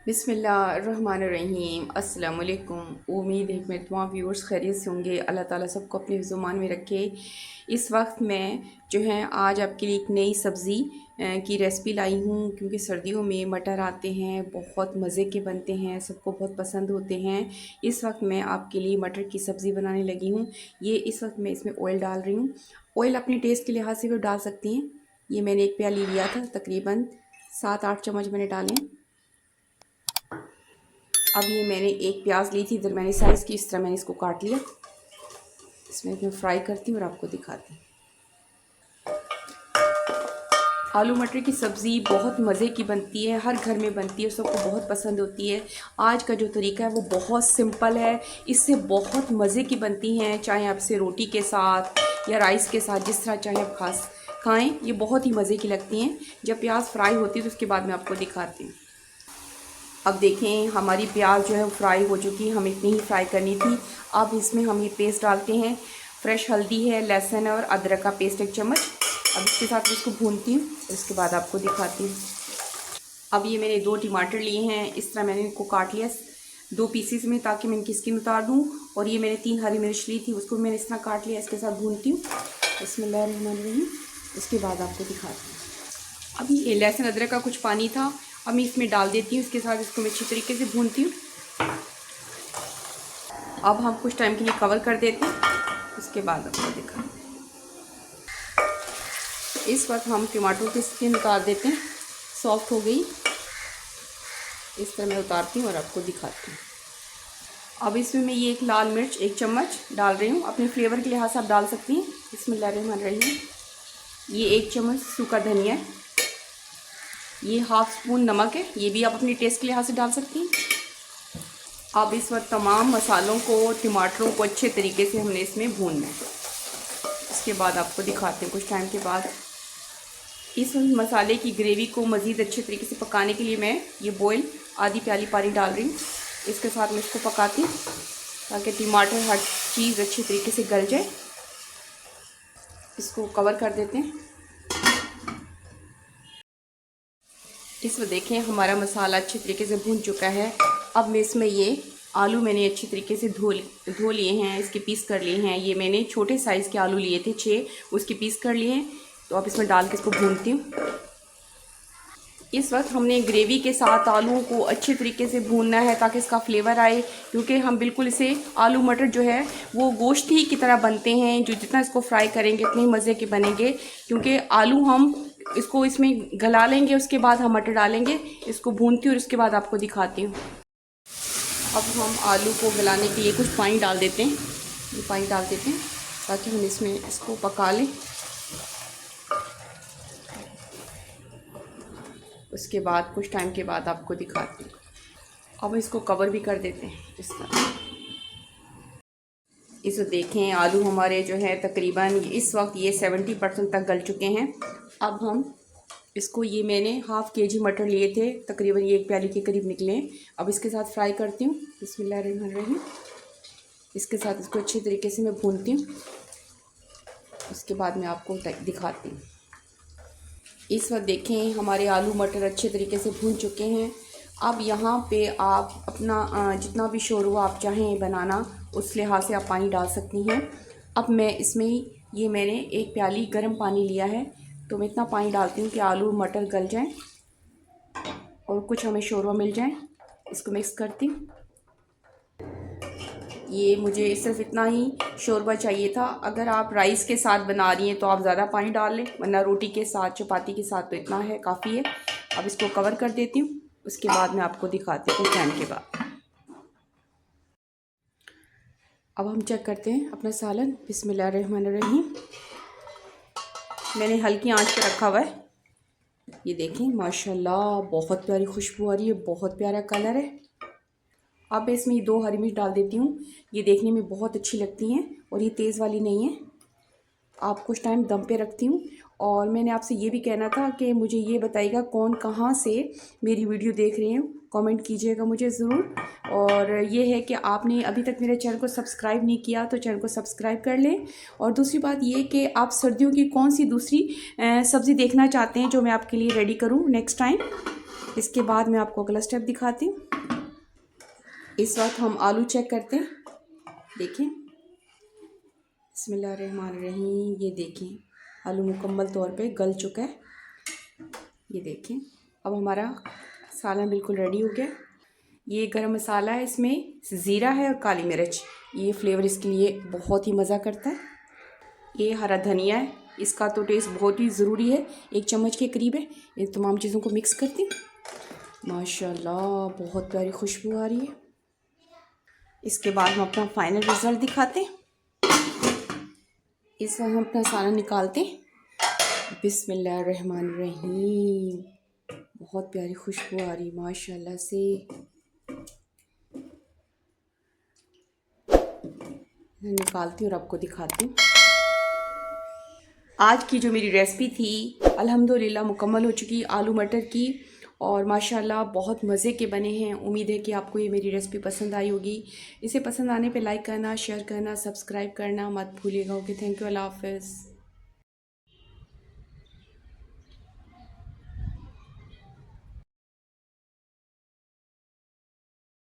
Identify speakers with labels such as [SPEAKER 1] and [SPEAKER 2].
[SPEAKER 1] बिस्मिल्लाहिर्रहमानिर्रहीम। अस्सलाम वालेकुम। उम्मीद है कि मैं तमाम व्यूअर्स खैरियत से होंगे। अल्लाह ताला सबको अपने ज़ुबान में रखे। इस वक्त मैं जो है आज आपके लिए एक नई सब्ज़ी की रेसिपी लाई हूँ, क्योंकि सर्दियों में मटर आते हैं, बहुत मज़े के बनते हैं, सबको बहुत पसंद होते हैं। इस वक्त मैं आपके लिए मटर की सब्ज़ी बनाने लगी हूँ। ये इस वक्त मैं इसमें ऑयल डाल रही हूँ। ऑयल अपने टेस्ट के लिहाज से भी डाल सकती हैं। ये मैंने एक प्याली लिया था, तकरीबन 7-8 चम्मच मैंने डालें। अब ये मैंने एक प्याज ली थी दरमियानी साइज़ की, इस तरह मैंने इसको काट लिया। इसमें मैं फ्राई करती हूँ और आपको दिखाती हूँ। आलू मटर की सब्ज़ी बहुत मज़े की बनती है, हर घर में बनती है, सबको बहुत पसंद होती है। आज का जो तरीका है वो बहुत सिंपल है, इससे बहुत मज़े की बनती हैं, चाहे आप इसे रोटी के साथ या राइस के साथ, जिस तरह चाहे आप खाएँ। ये बहुत ही मज़े की लगती हैं। जब प्याज फ्राई होती है तो उसके बाद मैं आपको दिखाती हूँ। अब देखें हमारी प्याज जो है फ्राई हो चुकी है, हमें इतनी ही फ्राई करनी थी। अब इसमें हम ये पेस्ट डालते हैं। फ्रेश हल्दी है, लहसुन और अदरक का पेस्ट 1 चम्मच। अब इसके साथ इसको भूनती हूँ, इसके बाद आपको दिखाती हूँ। अब ये मैंने 2 टमाटर लिए हैं, इस तरह मैंने इनको काट लिया 2 पीसेस में, ताकि मैं इनकी स्किन उतार दूँ। और ये मैंने 3 हरी मिर्च ली थी, उसको मैंने इस तरह काट लिया, इसके साथ भूनती हूँ। बिस्मिल्लाहिर्रहमानिर्रहीम। इसके बाद आपको दिखाती हूँ। अब ये लहसुन अदरक का कुछ पानी था, अब मैं इसमें डाल देती हूँ। इसके साथ इसको मैं अच्छी तरीके से भूनती हूँ। अब हम कुछ टाइम के लिए कवर कर देते हैं, उसके बाद आपको दिखा। इस वक्त हम टमाटरों की स्किन उतार देते हैं, सॉफ्ट हो गई। इस तरह मैं उतारती हूँ और आपको दिखाती हूँ। अब इसमें मैं ये एक लाल मिर्च 1 चम्मच डाल रही हूँ, अपने फ्लेवर के लिहाज से आप डाल सकती हैं। बिस्मिल्लाहिर्रहमानिर्रहीम। ये 1 चम्मच सूखा धनिया है। ये हाफ़ स्पून नमक है, ये भी आप अपने टेस्ट के लिहाज से डाल सकती हैं। अब इस वक्त तमाम मसालों को, टमाटरों को अच्छे तरीके से हमने इसमें भूनना है। इसके बाद आपको दिखाते हैं कुछ टाइम के बाद। इस मसाले की ग्रेवी को मज़ीद अच्छे तरीके से पकाने के लिए मैं ये बॉयल आधी प्याली पानी डाल रही हूँ। इसके साथ मैं इसको पकाती हूँ ताकि टमाटर हर चीज़ अच्छे तरीके से गल जाए। इसको कवर कर देते हैं। इसमें देखें हमारा मसाला अच्छे तरीके से भून चुका है। अब मैं इसमें ये आलू मैंने अच्छी तरीके से धो लिए हैं, इसके पीस कर लिए हैं। ये मैंने छोटे साइज़ के आलू लिए थे 6, उसके पीस कर लिए हैं। तो अब इसमें डाल के इसको भूनती हूँ। इस वक्त हमने ग्रेवी के साथ आलूओं को अच्छे तरीके से भूनना है ताकि इसका फ्लेवर आए, क्योंकि हम बिल्कुल इसे आलू मटर जो है वो गोश्त ही की तरह बनते हैं। जो जितना इसको फ्राई करेंगे उतने मज़े के बनेंगे, क्योंकि आलू हम इसको इसमें गला लेंगे, उसके बाद हम मटर डालेंगे। इसको भूनती हूँ और उसके बाद आपको दिखाती हूँ। अब हम आलू को गलाने के लिए कुछ पानी डाल देते हैं। ये पानी डाल देते हैं ताकि हम इसमें इसको पका लें। उसके बाद कुछ टाइम के बाद आपको दिखाती हूँ। अब इसको कवर भी कर देते हैं इस तरह। इसे देखें आलू हमारे जो है तकरीबन इस वक्त ये 70% तक गल चुके हैं। अब हम इसको, ये मैंने हाफ़ केजी मटर लिए थे, तकरीबन ये 1 प्याली के करीब निकले हैं। अब इसके साथ फ्राई करती हूँ। बिस्मिल्लाहिर्रहमानिर्रहीम। इसके साथ इसको अच्छी तरीके से मैं भूनती हूँ, उसके बाद मैं आपको दिखाती हूँ। इस वक्त देखें हमारे आलू मटर अच्छे तरीके से भून चुके हैं। अब यहाँ पे आप अपना जितना भी शोरबा आप चाहें बनाना, उस लिहाज से आप पानी डाल सकती हैं। अब मैं इसमें ये मैंने 1 प्याली गर्म पानी लिया है, तो मैं इतना पानी डालती हूँ कि आलू मटर गल जाएं और कुछ हमें शोरबा मिल जाए। इसको मिक्स करती हूँ। ये मुझे सिर्फ इतना ही शोरबा चाहिए था। अगर आप राइस के साथ बना रही हैं तो आप ज़्यादा पानी डाल लें, वरना रोटी के साथ, चपाती के साथ तो इतना है, काफ़ी है। अब इसको कवर कर देती हूँ, उसके बाद मैं आपको दिखाती हूँ कुछ टाइम के बाद। अब हम चेक करते हैं अपना सालन। बिस्मिल्लाहिर्रहमानिर्रहीम। मैंने हल्की आंच पे रखा हुआ है। ये देखें माशाल्लाह बहुत प्यारी खुशबू आ रही है, बहुत प्यारा कलर है। अब इसमें ये 2 हरी मिर्च डाल देती हूँ। ये देखने में बहुत अच्छी लगती हैं और ये तेज़ वाली नहीं है। आप कुछ टाइम दम पे रखती हूँ। और मैंने आपसे ये भी कहना था कि मुझे ये बताइएगा कौन कहाँ से मेरी वीडियो देख रहे हैं, कमेंट कीजिएगा मुझे ज़रूर। और ये है कि आपने अभी तक मेरे चैनल को सब्सक्राइब नहीं किया तो चैनल को सब्सक्राइब कर लें। और दूसरी बात ये कि आप सर्दियों की कौन सी दूसरी सब्ज़ी देखना चाहते हैं जो मैं आपके लिए रेडी करूँ नेक्स्ट टाइम। इसके बाद मैं आपको अगला स्टेप दिखाती हूँ। इस वक्त हम आलू चेक करते हैं। देखिए, बिस्मिल्लाहिर्रहमानिर्रहीम। ये देखें, आलू मुकम्मल तौर पे गल चुका है। ये देखें, अब हमारा सालन बिल्कुल रेडी हो गया। ये गरम मसाला है, इसमें ज़ीरा है और काली मिर्च, ये फ्लेवर इसके लिए बहुत ही मज़ा करता है। ये हरा धनिया है, इसका तो टेस्ट बहुत ही ज़रूरी है, 1 चम्मच के करीब है। इन तमाम चीज़ों को मिक्स करती हूँ। माशाल्लाह बहुत प्यारी खुशबू आ रही है। इसके बाद हम अपना फाइनल रिज़ल्ट दिखाते हैं। इस वक्त हम अपना सालन निकालते हैं। बिस्मिल्लाहिर्रहमानिर्रहीम। बहुत प्यारी खुशबू आ रही माशाल्लाह से। मैं निकालती हूँ और आपको दिखाती हूँ। आज की जो मेरी रेसिपी थी अल्हम्दुलिल्लाह मुकम्मल हो चुकी, आलू मटर की, और माशाल्लाह बहुत मज़े के बने हैं। उम्मीद है कि आपको ये मेरी रेसिपी पसंद आई होगी। इसे पसंद आने पे लाइक करना, शेयर करना, सब्सक्राइब करना मत भूलिएगा। ओके, थैंक यू, अल्लाह हाफ़िज़।